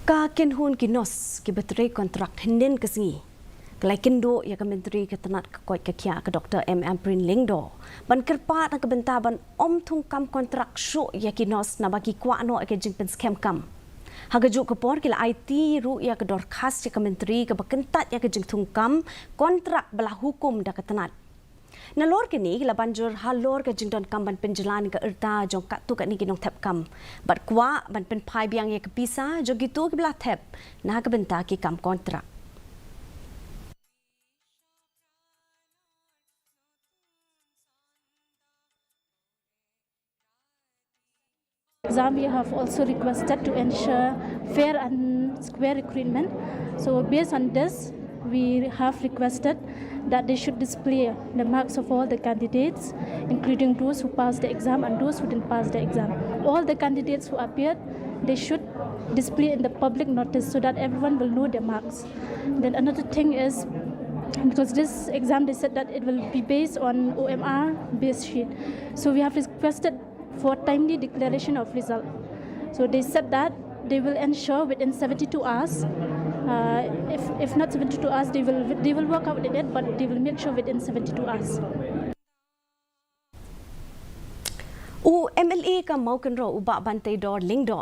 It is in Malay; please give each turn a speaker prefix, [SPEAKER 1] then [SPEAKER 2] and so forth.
[SPEAKER 1] Ïakynduh kinos ki Trei kontrak henden kesingi. Ïakynduh ya Myntri ke Tnad ke Koit ke Khiah ke Dr. Prin Lingdo. Ban kerpat nak kebentar ban tung kam kontrak syuk Ïakynduh na bagi kuak no ke jingpen skem kam. Hagajuk ke por kila IT ru ya ke dor khas ya ke Myntri ke berkentat ya ke jing kam kontrak belah hukum dah ke Tnad. Nalor kini kila banjur halor ke jingdon kam ban penjelan ke erta jong kat tu kat ni kinong tep kam. Bat kuak ban pen pai biang ya ke pisa jong gitu ke belah tep nah ke bentar ki kam kontrak.
[SPEAKER 2] We have also requested to ensure fair and square recruitment. So based on this, we have requested that they should display the marks of all the candidates, including those who passed the exam and those who didn't pass the exam. All the candidates who appeared, they should display in the public notice so that everyone will know their marks. Then another thing is, because this exam they said that it will be based on OMR based sheet. So we have requested for timely declaration of result. So they said that they will ensure within 72 hours. If not 72 hours, they will work out with it, but they will make sure within 72 hours.
[SPEAKER 1] MLA ka mau kenro ubak bantai dor Lingdo